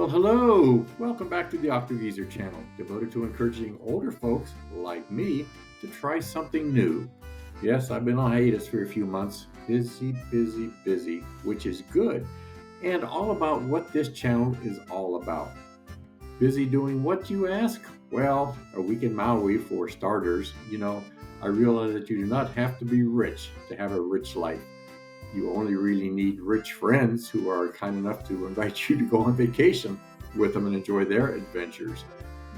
Well, hello. Welcome back to the Octo channel, devoted to encouraging older folks like me to try something new. Yes, I've been on hiatus for a few months. Busy, busy, busy, which is good. And all about what this channel is all about. Busy doing what, you ask? Well, a week in Maui for starters. I realize that you do not have to be rich to have a rich life. You only really need rich friends who are kind enough to invite you to go on vacation with them and enjoy their adventures.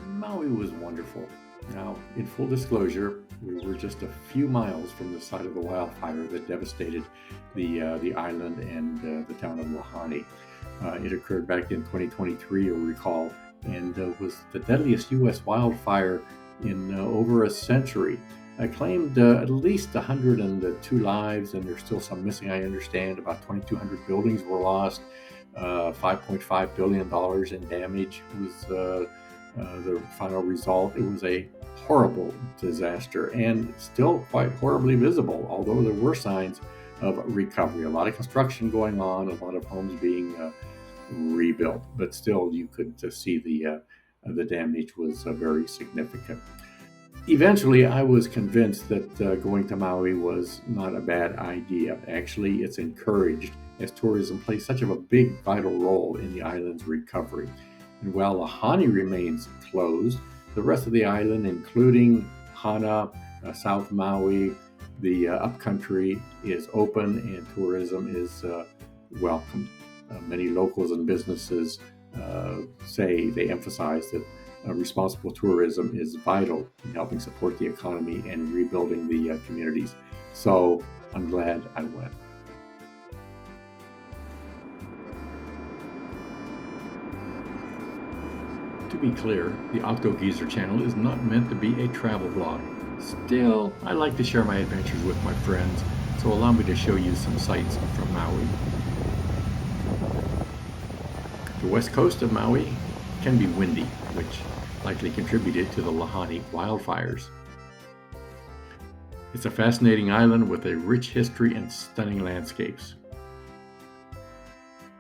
Maui was wonderful. Now, in full disclosure, we were just a few miles from the site of the wildfire that devastated the island and the town of Lahaina. It occurred back in 2023, you'll recall, and was the deadliest U.S. wildfire in over a century. I claimed at least 102 lives, and there's still some missing, I understand. About 2,200 buildings were lost. $5.5 billion in damage was the final result. It was a horrible disaster and still quite horribly visible, although there were signs of recovery. A lot of construction going on, a lot of homes being rebuilt, but still you could see the damage was very significant. Eventually, I was convinced that going to Maui was not a bad idea. Actually, it's encouraged as tourism plays such a big, vital role in the island's recovery. And while Lahaina remains closed, the rest of the island, including Hana, South Maui, the upcountry, is open and tourism is welcomed. Many locals and businesses say they emphasize that responsible tourism is vital in helping support the economy and rebuilding the communities. So I'm glad I went. To be clear, the Octo channel is not meant to be a travel vlog. Still, I like to share my adventures with my friends, so allow me to show you some sights from Maui. The west coast of Maui can be windy, which likely contributed to the Lahaina wildfires. It's a fascinating island with a rich history and stunning landscapes.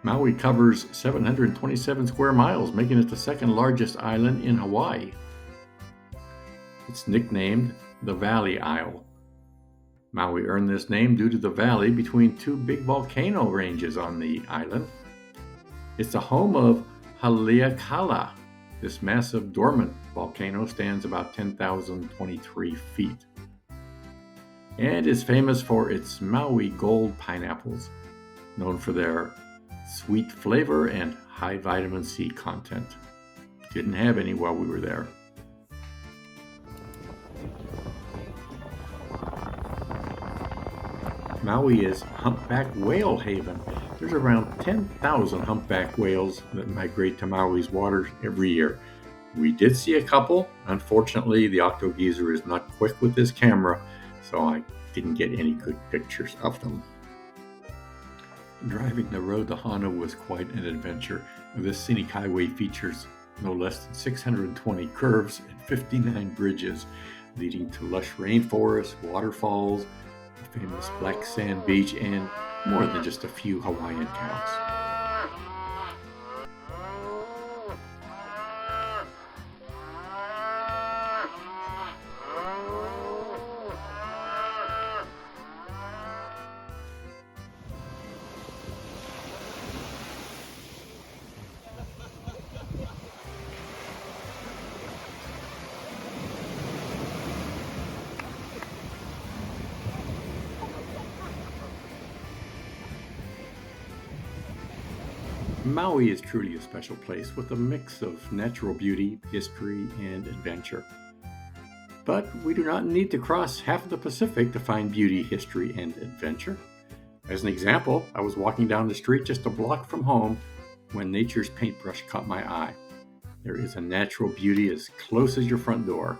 Maui covers 727 square miles, making it the second largest island in Hawaii. It's nicknamed the Valley Isle. Maui earned this name due to the valley between two big volcano ranges on the island. It's the home of Haleakala. This massive dormant volcano stands about 10,023 feet and is famous for its Maui gold pineapples, known for their sweet flavor and high vitamin C content. Didn't have any while we were there. Maui is humpback whale haven. There's around 10,000 humpback whales that migrate to Maui's waters every year. We did see a couple. Unfortunately, the Octo is not quick with his camera, so I didn't get any good pictures of them. Driving the road to Hana was quite an adventure. This scenic highway features no less than 620 curves and 59 bridges, leading to lush rainforests, waterfalls, a famous black sand beach, and more than just a few Hawaiian towns. Maui is truly a special place with a mix of natural beauty, history, and adventure. But we do not need to cross half of the Pacific to find beauty, history, and adventure. As an example, I was walking down the street just a block from home when nature's paintbrush caught my eye. There is a natural beauty as close as your front door.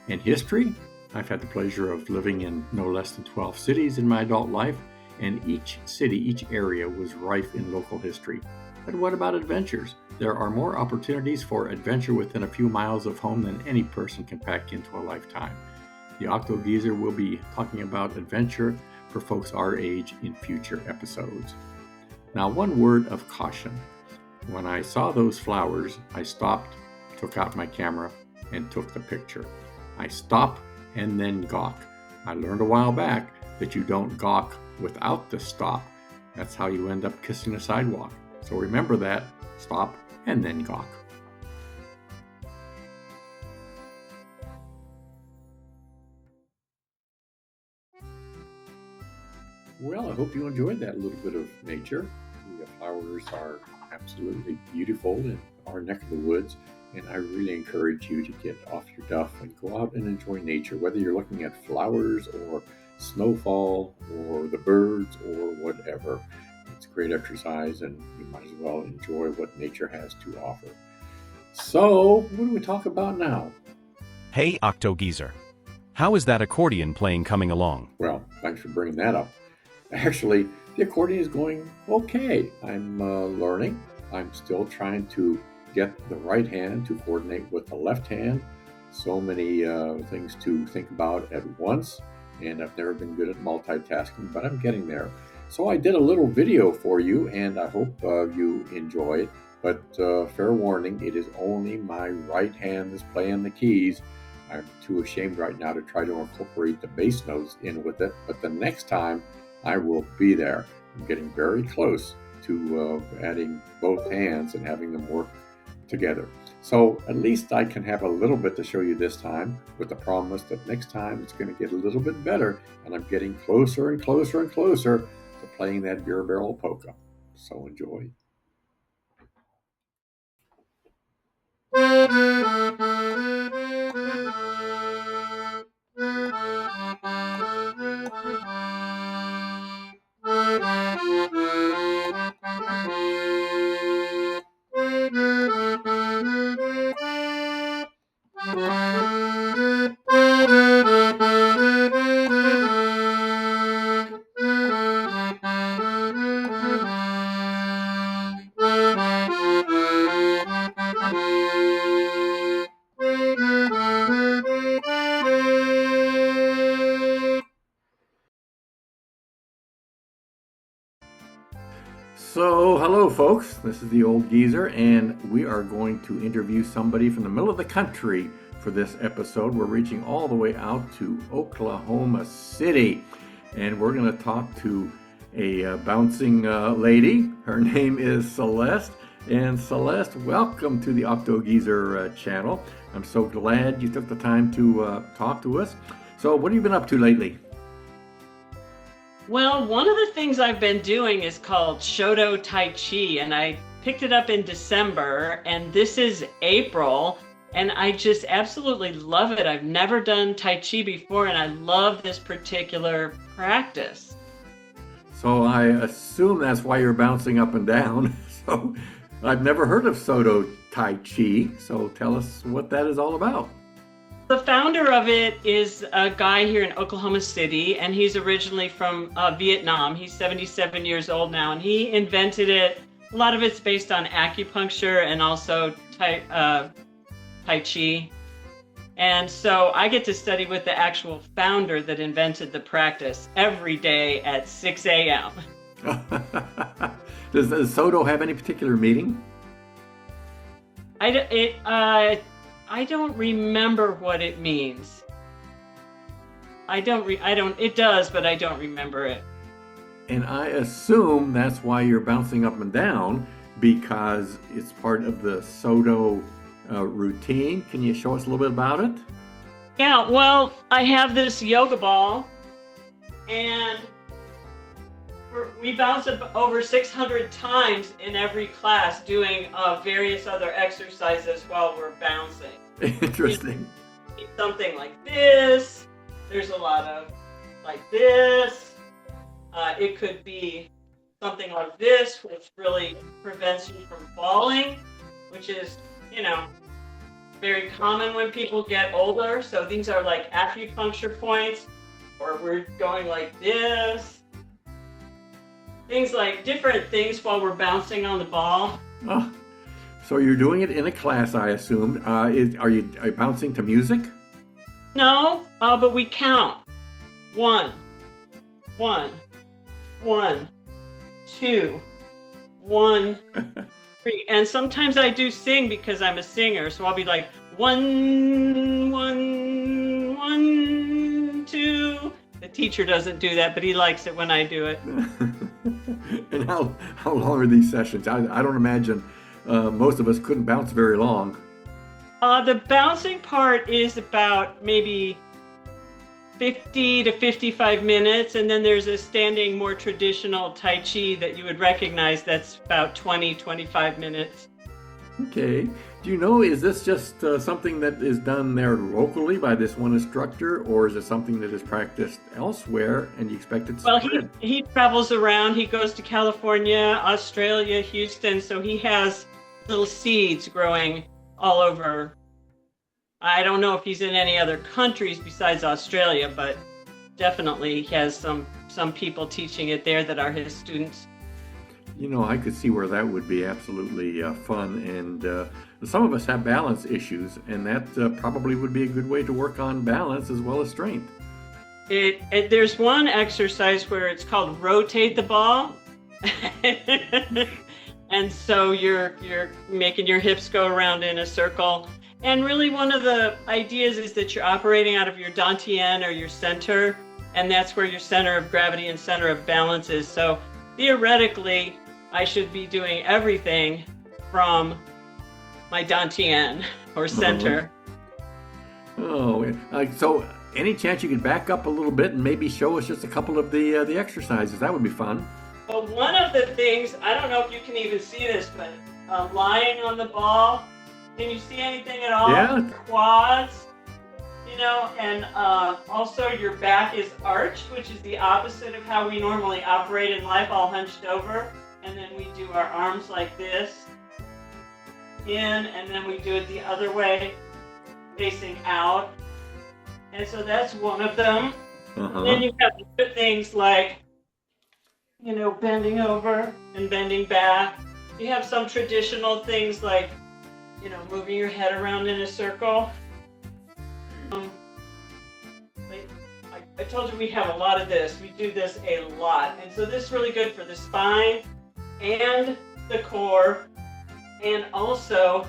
And history? I've had the pleasure of living in no less than 12 cities in my adult life, and each city, each area was rife in local history. But what about adventures? There are more opportunities for adventure within a few miles of home than any person can pack into a lifetime. The Octo will be talking about adventure for folks our age in future episodes. Now, one word of caution. When I saw those flowers, I stopped, took out my camera, and took the picture. I stop and then gawk. I learned a while back that you don't gawk without the stop. That's how you end up kissing the sidewalk. So remember that, stop and then gawk. Well, I hope you enjoyed that little bit of nature. The flowers are absolutely beautiful in our neck of the woods, and I really encourage you to get off your duff and go out and enjoy nature, whether you're looking at flowers or snowfall or the birds or whatever. It's great exercise, and you might as well enjoy what nature has to offer. So, what do we talk about now? Hey, Octo Geezer. How is that accordion playing coming along? Well, thanks for bringing that up. Actually, the accordion is going okay. I'm learning. I'm still trying to get the right hand to coordinate with the left hand. So many things to think about at once, and I've never been good at multitasking, but I'm getting there. So I did a little video for you, and I hope you enjoy it. But fair warning, it is only my right hand that's playing the keys. I'm too ashamed right now to try to incorporate the bass notes in with it, but the next time I will be there. I'm getting very close to adding both hands and having them work together. So at least I can have a little bit to show you this time, with the promise that next time it's going to get a little bit better, and I'm getting closer and closer and closer to playing that beer barrel polka. So enjoy. So, hello, folks. This is the Old Geezer, and we are going to interview somebody from the middle of the country for this episode. We're reaching all the way out to Oklahoma City, and we're going to talk to a bouncing lady. Her name is Celeste. And Celeste, welcome to the Octo Geezer channel. I'm so glad you took the time to talk to us. So, what have you been up to lately? Well, one of the things I've been doing is called Shodo Tai Chi, and I picked it up in December, and this is April, and I just absolutely love it. I've never done Tai Chi before, and I love this particular practice. So I assume that's why you're bouncing up and down. So I've never heard of Shodo Tai Chi, so tell us what that is all about. The founder of it is a guy here in Oklahoma City, and he's originally from Vietnam. He's 77 years old now, and he invented it. A lot of it's based on acupuncture and also Tai Chi. And so I get to study with the actual founder that invented the practice every day at 6 a.m. Does Shodo have any particular meaning? I don't remember what it means. It does, but I don't remember it. And I assume that's why you're bouncing up and down, because it's part of the Shodo routine. Can you show us a little bit about it? Yeah, well, I have this yoga ball, and we bounce it over 600 times in every class, doing various other exercises while we're bouncing. Interesting. Something like this. There's a lot of like this. It could be something like this, which really prevents you from falling, which is, very common when people get older. So these are like acupuncture points, or we're going like this. Things like different things while we're bouncing on the ball. Oh, so you're doing it in a class, I assumed. Are you bouncing to music? No, but we count. 1, 1, 1, 2, 1, And sometimes I do sing because I'm a singer. So I'll be like, 1, 1, 1, 2. The teacher doesn't do that, but he likes it when I do it. And how long are these sessions? I don't imagine most of us couldn't bounce very long. The bouncing part is about maybe 50 to 55 minutes, and then there's a standing, more traditional Tai Chi that you would recognize that's about 20, 25 minutes. Okay. Do you know, is this just something that is done there locally by this one instructor, or is it something that is practiced elsewhere and you expect it to Well, spread? he travels around. He goes to California, Australia, Houston, so he has little seeds growing all over. I don't know if he's in any other countries besides Australia, but definitely he has some people teaching it there that are his students. You know, I could see where that would be absolutely fun, and some of us have balance issues, and that probably would be a good way to work on balance as well as strength. There's one exercise where it's called rotate the ball. And so you're making your hips go around in a circle. And really one of the ideas is that you're operating out of your dantian or your center, and that's where your center of gravity and center of balance is. So theoretically, I should be doing everything from my dantian or center. Oh, so any chance you could back up a little bit and maybe show us just a couple of the exercises? That would be fun. Well, one of the things, I don't know if you can even see this, but lying on the ball, can you see anything at all? Yeah. Quads, you know, and also your back is arched, which is the opposite of how we normally operate in life, all hunched over. And then we do our arms like this, in, and then we do it the other way, facing out. And so that's one of them. Then you have other things like, you know, bending over and bending back. You have some traditional things like, you know, moving your head around in a circle. I told you we have a lot of this. We do this a lot. And so this is really good for the spine and the core, and also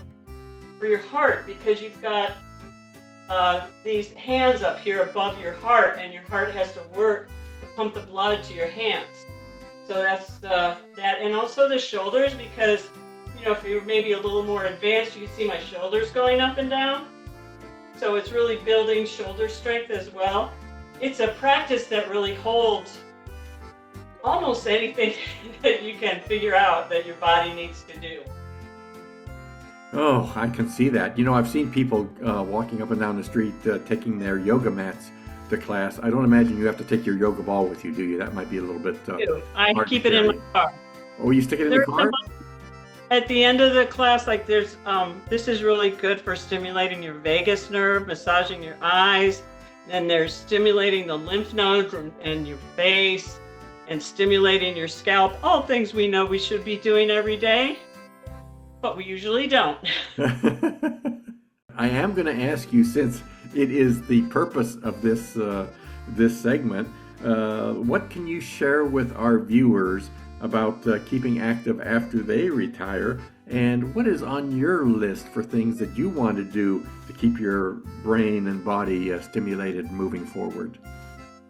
for your heart, because you've got these hands up here above your heart, and your heart has to work to pump the blood to your hands. So that's that, and also the shoulders, because, you know, if you're maybe a little more advanced, you can see my shoulders going up and down. So it's really building shoulder strength as well. It's a practice that really holds almost anything that you can figure out that your body needs to do. Oh, I can see that. You know, I've seen people walking up and down the street taking their yoga mats to class. I don't imagine you have to take your yoga ball with you, do you? That might be a little bit I hard keep to it in carry. my car. Oh, you stick it in the car? At the end of the class, like there's, this is really good for stimulating your vagus nerve, massaging your eyes. Then there's stimulating the lymph nodes and your face, and stimulating your scalp. All things we know we should be doing every day, but we usually don't. I am going to ask you, since it is the purpose of this this segment, what can you share with our viewers about keeping active after they retire, and what is on your list for things that you want to do to keep your brain and body stimulated moving forward?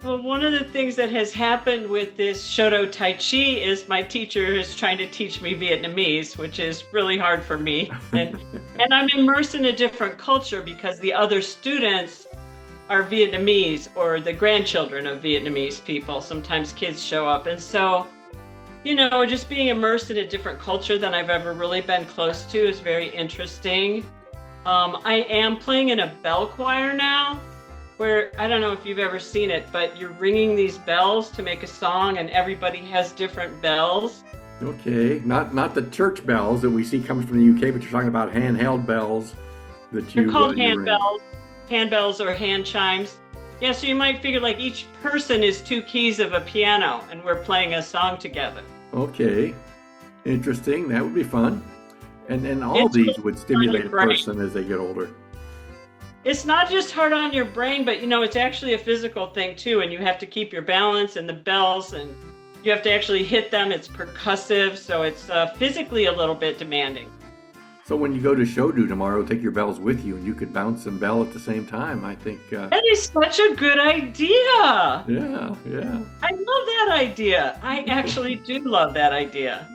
Well, one of the things that has happened with this Shodo Tai Chi is my teacher is trying to teach me Vietnamese, which is really hard for me. And I'm immersed in a different culture because the other students are Vietnamese or the grandchildren of Vietnamese people. Sometimes kids show up. And so, you know, just being immersed in a different culture than I've ever really been close to is very interesting. I am playing in a bell choir now, where, I don't know if you've ever seen it, but you're ringing these bells to make a song, and everybody has different bells. Okay, not the church bells that we see coming from the UK, but you're talking about handheld bells that you. They're called you ring. handbells or hand chimes. Yeah, so you might figure like each person is 2 keys of a piano, and we're playing a song together. Okay, interesting. That would be fun. And all these would stimulate a person as they get older. It's not just hard on your brain, but, you know, it's actually a physical thing too, and you have to keep your balance and the bells, and You have to actually hit them. It's percussive, so it's physically a little bit demanding. So when you go to Shodu tomorrow, take your bells with you, and you could bounce and bell at the same time. I think. That is such a good idea. Yeah, yeah. I love that idea. I actually do love that idea.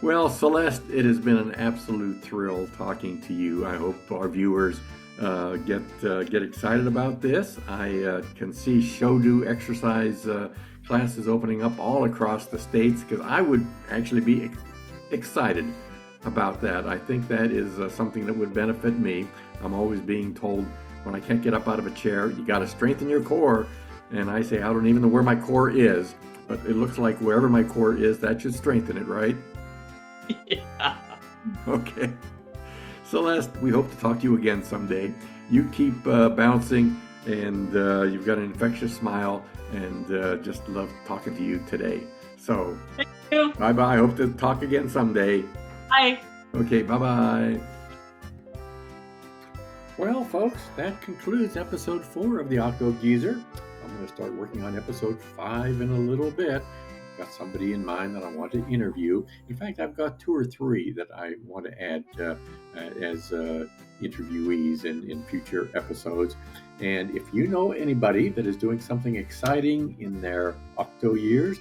Well, Celeste, it has been an absolute thrill talking to you. I hope our viewers get excited about this. I can see Shodu exercise classes opening up all across the states, because I would actually be excited about that. I think that is something that would benefit me. I'm always being told when I can't get up out of a chair, you got to strengthen your core. And I say, I don't even know where my core is, but it looks like wherever my core is, that should strengthen it, right? Yeah. Okay. Celeste, we hope to talk to you again someday. You keep bouncing, and you've got an infectious smile, and just love talking to you today. So, Thank you. bye-bye. I hope to talk again someday. Bye. Okay, bye-bye. Well, folks, that concludes episode 4 of the Octo Geezer. I'm going to start working on episode 5 in a little bit. I've got somebody in mind that I want to interview. In fact, I've got 2 or 3 that I want to add as interviewees in future episodes. And if you know anybody that is doing something exciting in their Octo years,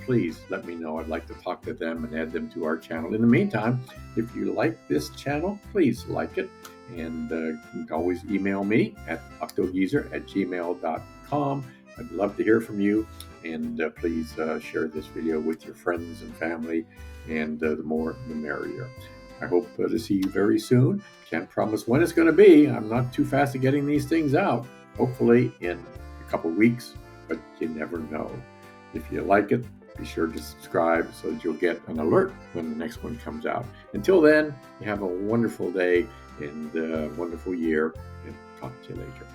please let me know. I'd like to talk to them and add them to our channel. In the meantime, if you like this channel, please like it. And you can always email me at octogeezer@gmail.com. I'd love to hear from you. And please share this video with your friends and family. And the more, the merrier. I hope to see you very soon. Can't promise when it's going to be. I'm not too fast at getting these things out. Hopefully in a couple weeks, but you never know. If you like it, be sure to subscribe so that you'll get an alert when the next one comes out. Until then, you have a wonderful day and a wonderful year, and talk to you later.